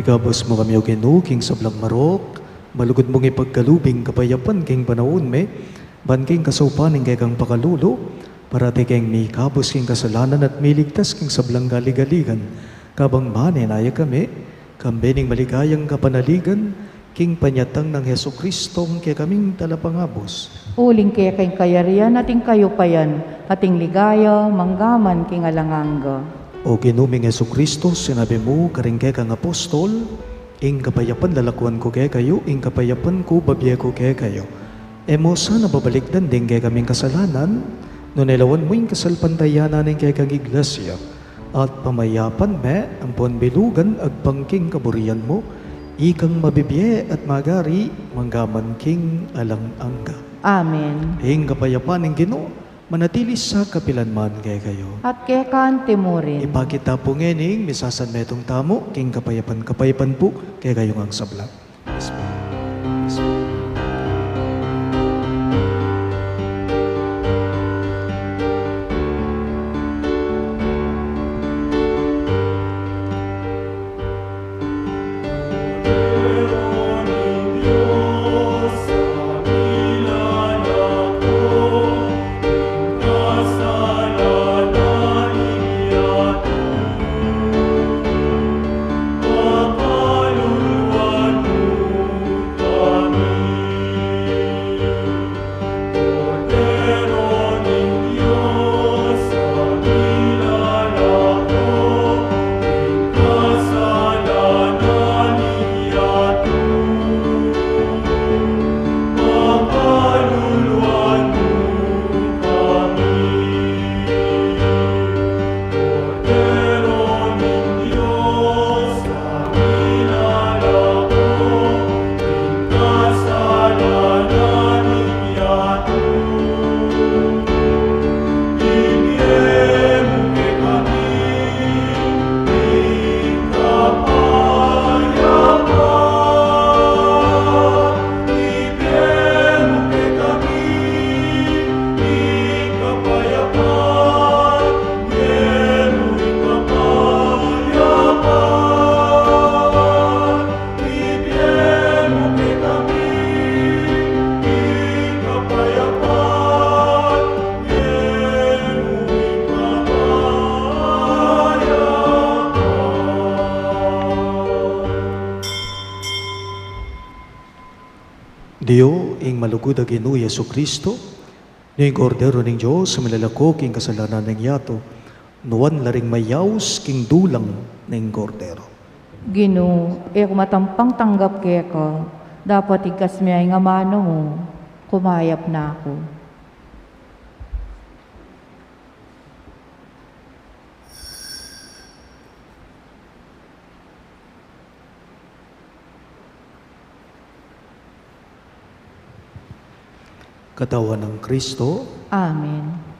E: Igabos mo kami o Ginoo, king sablang marok, malugod mong ipagkalubing kapayapan king panahon me, ban king kasupaning kay kang pakalulo, parati king may kabos king kasalanan at miligtas king sablang galigaligan, kabang manenaya kami, kambening maligayang kapanaligan, king panyatang ng Heso Kristong kaya kaming talapangabos.
C: Uling kaya kay kayarian ating kayupayan, ating ligaya, manggaman king alanganga.
E: O ginuming Heso Kristo, sinabi mo, karing kaya kang apostol, ing kapayapan lalakuan ko kaya kayo, ing kapayapan ko babiya ko kaya kayo. E mo sana babalikdan din kaya kaming kasalanan, no nilawan mo yung kasalpantayanan ng kaya kang iglesia, at pamayapan me, ang bilugan agpangking kaburian mo, ikang mabibiye at magari, manggaman king alang-angga.
C: Amen.
E: Ing kapayapan ng Ginoo, manatili sa kapilanman kaya kayo.
C: At kaya kaan timurin.
E: Ipakita po ngening, misasan metong tamo, king kapayapan po, kaya kayong ang sabla. Yes, po. Yes, po. Dio, ing malugod a Ginoo Yesu Kristo, ning kordero ning Dios sa malalako king kasalanan ning yato, nuwan laring mayaws king dulang ning kordero.
C: Ginoo, kumatampang tanggap kaya ka, dapat ikas miyay nga mano mo, kumayap na ako.
E: Katawan ng Kristo,
C: Amen.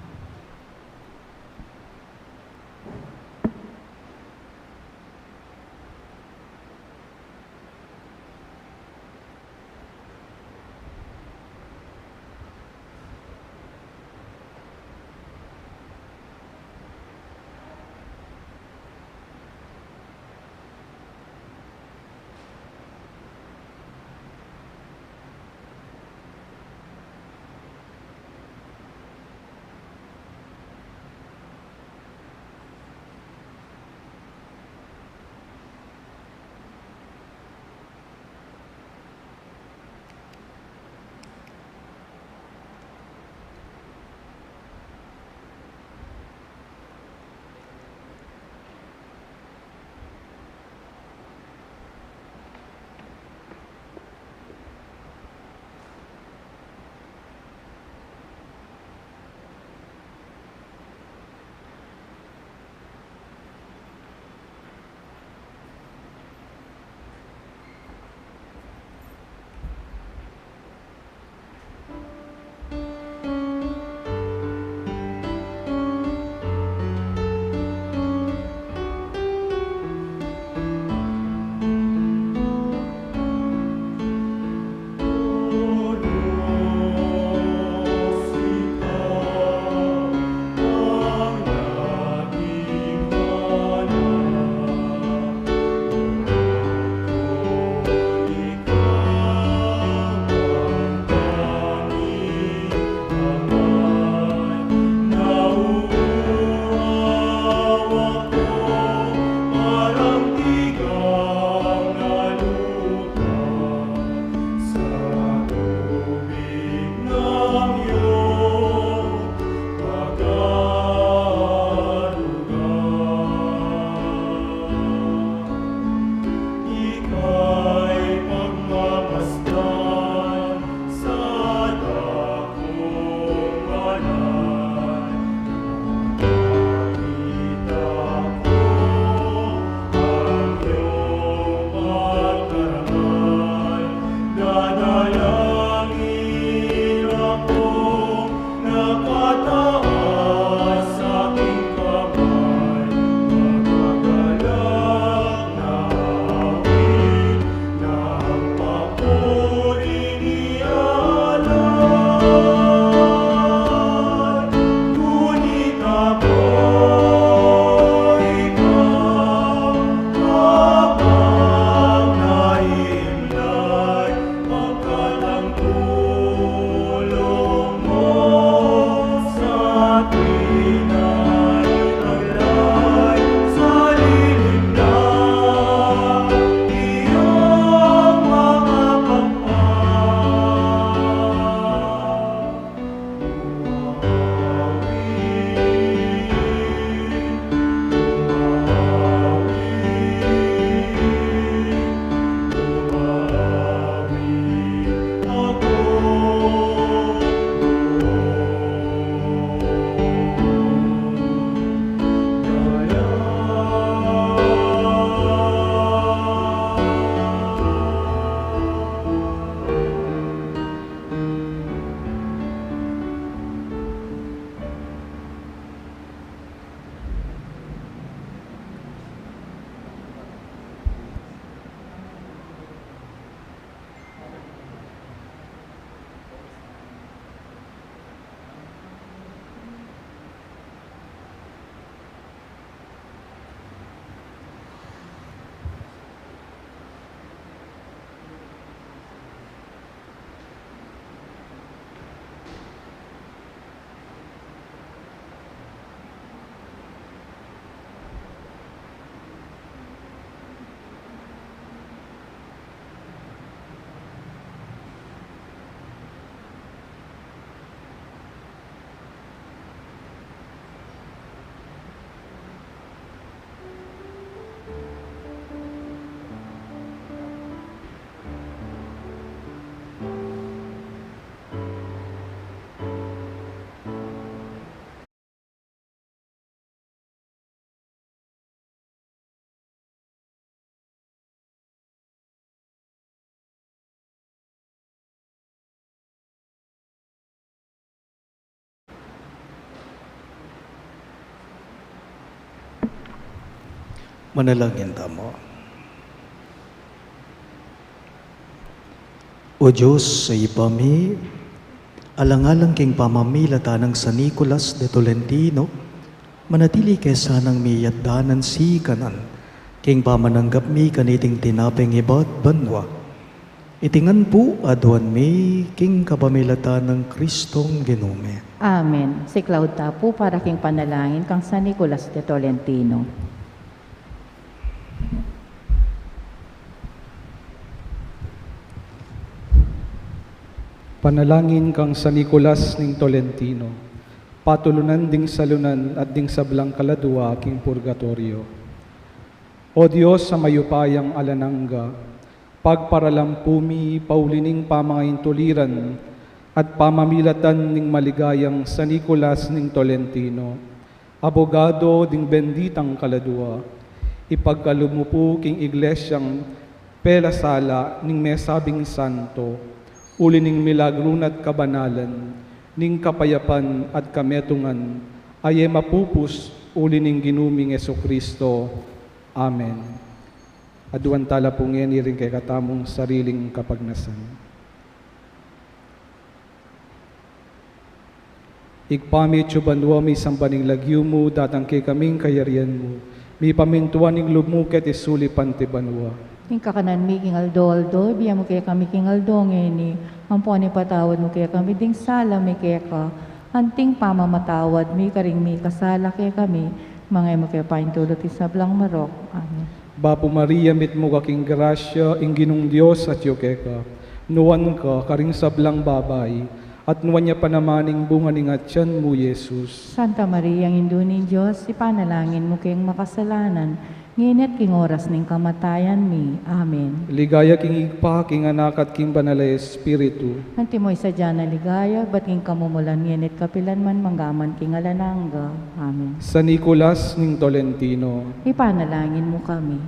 D: nakataas sa aking kamay, magagalak na awit ng papuri nialay. Ngunit ako ikaw habang nahimlay, pagkat ang tulong mo sa akin ay taglay sa lilim ng iyong mga
E: Manalangin tamo. O Diyos, sa ipami, alang-alang king pamamilata ng San Nicolas de Tolentino, manatili kesanang miyat danan si kanan, king pamananggap mi kaniting tinapeng ibat banwa. Itingan po aduan mi king kapamilata ng Kristong Ginume.
C: Amen. Si Cloud Tapo para king panalangin kang San Nicolas de Tolentino.
G: Panalangin kang San Nicolas ning Tolentino, patulunan ding salunan at ding sablang kaladwa king purgatorio. O Diyos sa mayupayang alanangga, pagparalampumi paulining pamangayin tuliran at pamamilatan ning maligayang San Nicolas ning Tolentino, abogado ding benditang kaladwa, ipagkalumupo king iglesyang pelasala ning mesabing santo, uli ning milagron at kabanalan, ning kapayapan at kametungan, ay mapupus uli ning ginuming Jesucristo. Amen. Aduan tala pungen iring kay katamong sariling kapagnasan. Igpamit banwa mi sambaning lagyo mo, datang kay kaming kayarian mo, mi pamintuan ning lumuket isuli panti banwa.
C: King kakanan mi king aldo, biya mo kaya kami king aldo ngeni, ang po ni patawad mo kaya kami ding sala mi kaya ka, anting pamamatawad mi karing mi kasala kaya kami, mga mo kaya paintulot isablang marok. Amen.
G: Bapo Maria, mit mo kaking grasya, inginong Diyos at yokeka, nuwan ka karing sablang babay, at nuwan niya panamaning bunga ning atyan mo, Jesus.
C: Santa Maria, ang indunin Diyos, ipanalangin mo kayong makasalanan, nginit king oras ning kamatayan mi. Amen.
G: Ligaya king igpa, king anak at king banalay Espiritu.
C: Anti mo isa dyan na ligaya, ba't king kamumulan nginit kapilan man manggaman king alanangga. Amen.
G: San Nicolas ning Tolentino,
C: Ipanalangin mo kami.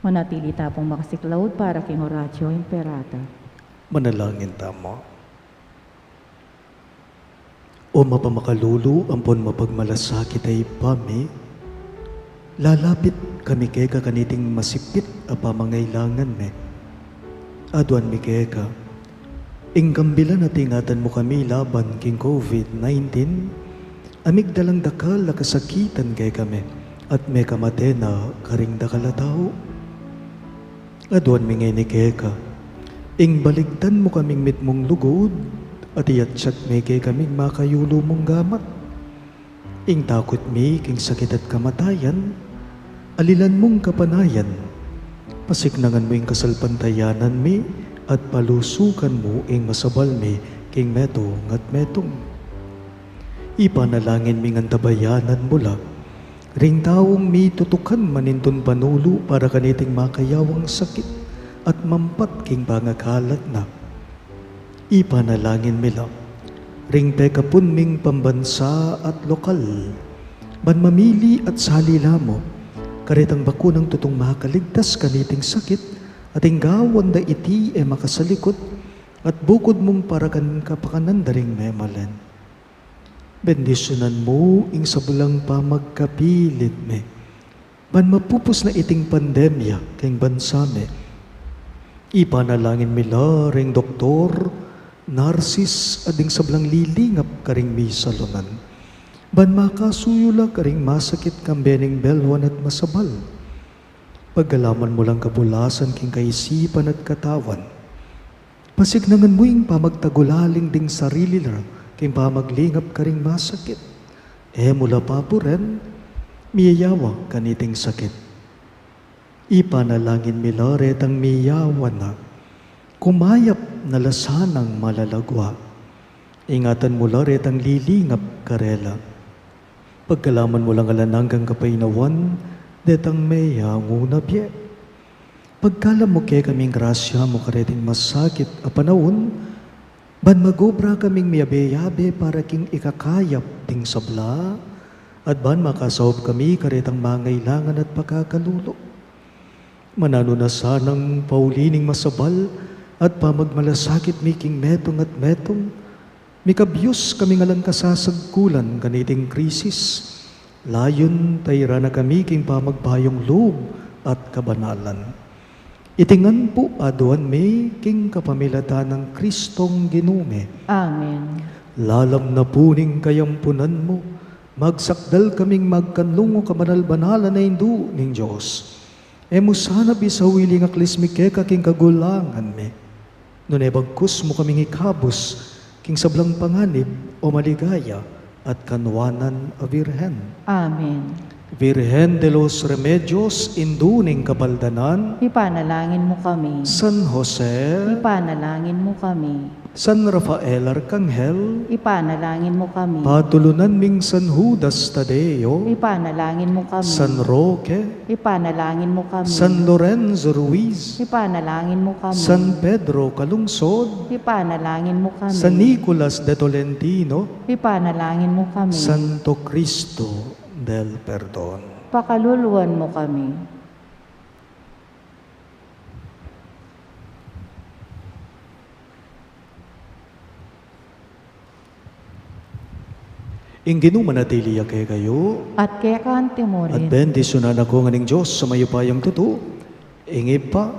C: Manatili tapong makasiklaod para king Horatio Imperata.
E: Manalangin tamo. O mapamakalulu, ampon mapagmalasakit ay pami, lalapit kami keka kaniting masipit apa mangailangan me. Aduan mi keka, ingkambilan at ingatan mo kami laban king COVID-19, amig dalang dakal na kasakitan kay kami, at may kamate na karing dakalataw. Aduan mi ngay ni keka, ing baligtan mo kaming mitmong lugod, at iyatsat may kay kaming makayulo mong gamat. Ing takot mi king sakit at kamatayan, alilan mong kapanayan, pasignangan mo ing kasalpantayanan mi, at palusukan mo ing masabal mi king metong at metong. Ipanalangin mi ng tabayanan mula, ring taong mi tutukan manintun panulo para kaniting makayawang sakit at mampat king pangakalat na. Ipanalangin mila, ring pekapun ming pambansa at lokal, ban mamili at salila mo, karitang bakunang tutong makakaligtas kaniting sakit, at inggawan da iti e makasalikot, at bukod mong parakan kapakanan daring memalen. Bendisyonan mo ing sabulang pa magkapilit me, ban mapupos na iting pandemya king bansa me. Ipanalangin mila ring doktor, narsis ading sablang lilingap karing misalunan, ban makasuyula karing masakit kambening belwan at masabal. Paggalaman mo lang kabulasan king kaisipan at katawan, pasignangan mo ing pamagtagulaling ding sarili lang king pamaglingap karing masakit, mula pa po rin miyayawa kaniting sakit. Ipanalangin mila retang miyawa na, kumayap na lasanang malalagwa, ingatan mo la retang lilingap karela. Pagkalaman mo lang alananggang kapainawan, detang meya ngunabye. Pagkalam mo kaya kaming grasya mo kareting masakit a panahon, ban magobra kaming miyabe-yabe para king ikakayap ting sabla, at ban makasawap kami karetang mangailangan at pagkakalulo. Manano na sanang paulining masabal, at pamagmalasakit miking metong at metong, mikabiyos kami ngalang kasasagkulan kaniting krisis, layon tayra na kami king pamagbayong loob at kabanalan. Itingan po aduan may king kapamilatan ng Kristong Ginume.
C: Amen.
E: Lalam na puning kayampunan mo, magsakdal kaming magkanlungo kabanal-banalan na hindu ning Diyos. Sana bisawili nga klismike kaking kagulangan me. Nun bagkus mo kaming ikabos, king sablang panganib o maligaya at kanwanan a Virhen.
C: Amen.
E: Virhen de los Remedios, induning kabaldanan,
C: Ipanalangin mo kami.
E: San Jose,
C: Ipanalangin mo kami.
E: San Rafael Arcangel,
C: Ipanalangin mo kami.
E: patulunan ming San Judas Tadeo,
C: Ipanalangin mo kami.
E: San Roque,
C: Ipanalangin mo kami.
E: San Lorenzo Ruiz,
C: Ipanalangin mo kami.
E: San Pedro Calungsod,
C: Ipanalangin mo kami.
E: San Nicolas de Tolentino,
C: Ipanalangin mo kami.
E: Santo Cristo del Perdon.
C: Pakaluluan mo kami.
E: Inginu manatili kay kayo,
C: At kaya kante mo
E: at
C: rin.
E: bendisyonan ako nga ning Diyos sa mayupayang tuto, ingib pa,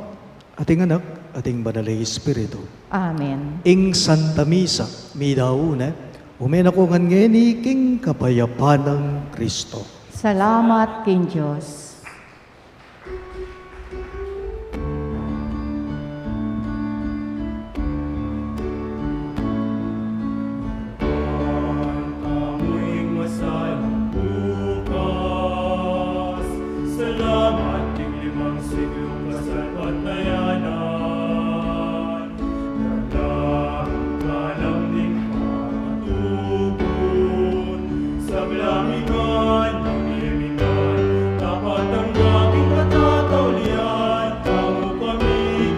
E: ating anak, ating banalay Espiritu.
C: Amen.
E: Ing Santa Misa, midauna, umen ako nga ngeni king kapayapan ng Kristo.
C: Salamat king Diyos.